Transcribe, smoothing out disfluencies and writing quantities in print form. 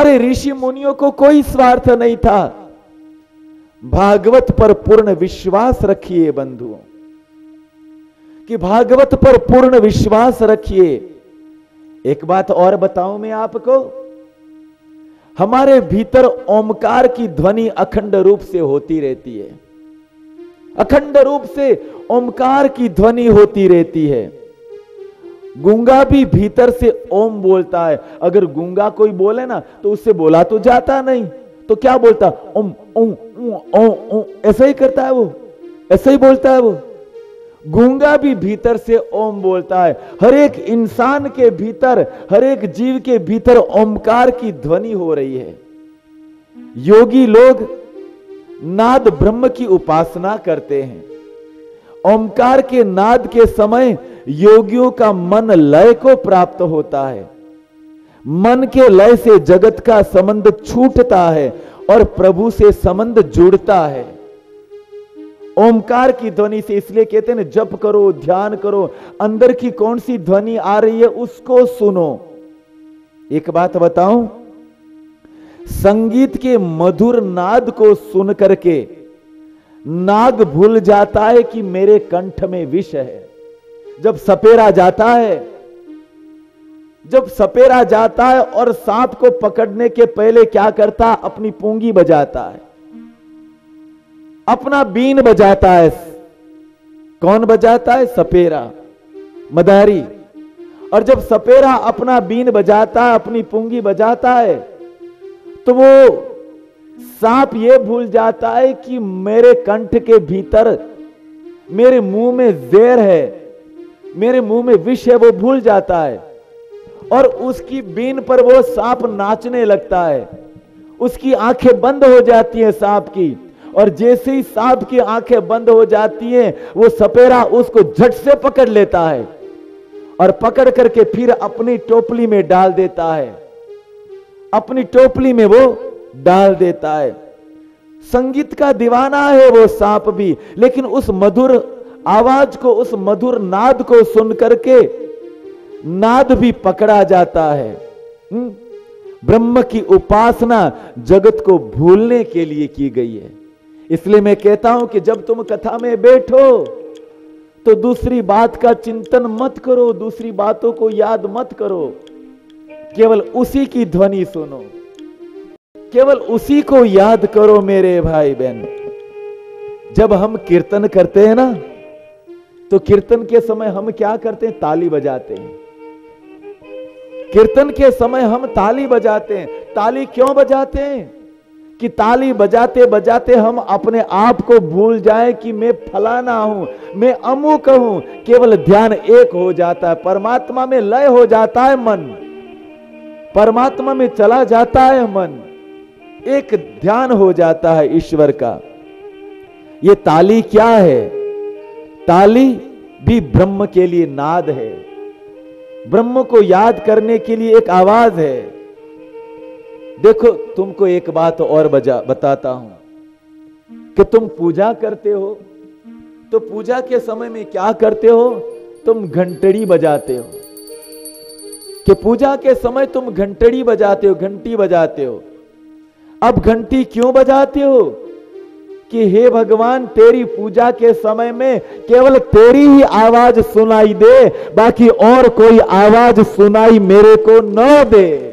हमारे ऋषि मुनियों को कोई स्वार्थ नहीं था। भागवत पर पूर्ण विश्वास रखिए बंधुओं, कि भागवत पर पूर्ण विश्वास रखिए। एक बात और बताऊं मैं आपको, हमारे भीतर ओमकार की ध्वनि अखंड रूप से होती रहती है, अखंड रूप से ओमकार की ध्वनि होती रहती है। गूंगा भी भीतर से ओम बोलता है। अगर गूंगा कोई बोले ना तो उससे बोला तो जाता नहीं, तो क्या बोलता? ओम ओम ओम ओम, ऐसा ही करता है वो, ऐसा ही बोलता है वो। गूंगा भी भीतर से ओम बोलता है। हर एक इंसान के भीतर, हर एक जीव के भीतर ओमकार की ध्वनि हो रही है। योगी लोग नाद ब्रह्म की उपासना करते हैं। ओमकार के नाद के समय योगियों का मन लय को प्राप्त होता है। मन के लय से जगत का संबंध छूटता है और प्रभु से संबंध जुड़ता है ओमकार की ध्वनि से। इसलिए कहते हैं ना, जप करो, ध्यान करो, अंदर की कौन सी ध्वनि आ रही है उसको सुनो। एक बात बताऊं, संगीत के मधुर नाद को सुन करके नाग भूल जाता है कि मेरे कंठ में विष है। जब सपेरा जाता है, जब सपेरा जाता है और सांप को पकड़ने के पहले क्या करता? अपनी पूंगी बजाता है, अपना बीन बजाता है। कौन बजाता है? सपेरा, मदारी। और जब सपेरा अपना बीन बजाता है, अपनी पूंगी बजाता है, तो वो सांप ये भूल जाता है कि मेरे कंठ के भीतर, मेरे मुंह में जहर है, मेरे मुंह में विष है, वो भूल जाता है। और उसकी बीन पर वो सांप नाचने लगता है। उसकी आंखें बंद हो जाती हैं सांप की, और जैसे ही सांप की आंखें बंद हो जाती हैं, वो सपेरा उसको झट से पकड़ लेता है और पकड़ करके फिर अपनी टोपली में डाल देता है, अपनी टोपली में वो डाल देता है। संगीत का दीवाना है वो सांप भी, लेकिन उस मधुर आवाज को, उस मधुर नाद को सुन करके नाद भी पकड़ा जाता है। ब्रह्म की उपासना जगत को भूलने के लिए की गई है। इसलिए मैं कहता हूं कि जब तुम कथा में बैठो तो दूसरी बात का चिंतन मत करो, दूसरी बातों को याद मत करो, केवल उसी की ध्वनि सुनो, केवल उसी को याद करो। मेरे भाई बहन, जब हम कीर्तन करते हैं ना, तो कीर्तन के समय हम क्या करते हैं? ताली बजाते हैं। कीर्तन के समय हम ताली बजाते हैं। ताली क्यों बजाते हैं? कि ताली बजाते बजाते हम अपने आप को भूल जाएं कि मैं फलाना हूं, मैं अमुक हूं। केवल ध्यान एक हो जाता है, परमात्मा में लय हो जाता है मन, परमात्मा में चला जाता है मन, एक ध्यान हो जाता है ईश्वर का। ये ताली क्या है? ताली भी ब्रह्म के लिए नाद है, ब्रह्म को याद करने के लिए एक आवाज है। देखो, तुमको एक बात और बताता हूं कि तुम पूजा करते हो, तो पूजा के समय में क्या करते हो? तुम घंटड़ी बजाते हो। कि पूजा के समय तुम घंटड़ी बजाते हो, घंटी बजाते हो। अब घंटी क्यों बजाते हो? कि हे भगवान, तेरी पूजा के समय में केवल तेरी ही आवाज सुनाई दे, बाकी और कोई आवाज सुनाई मेरे को न दे।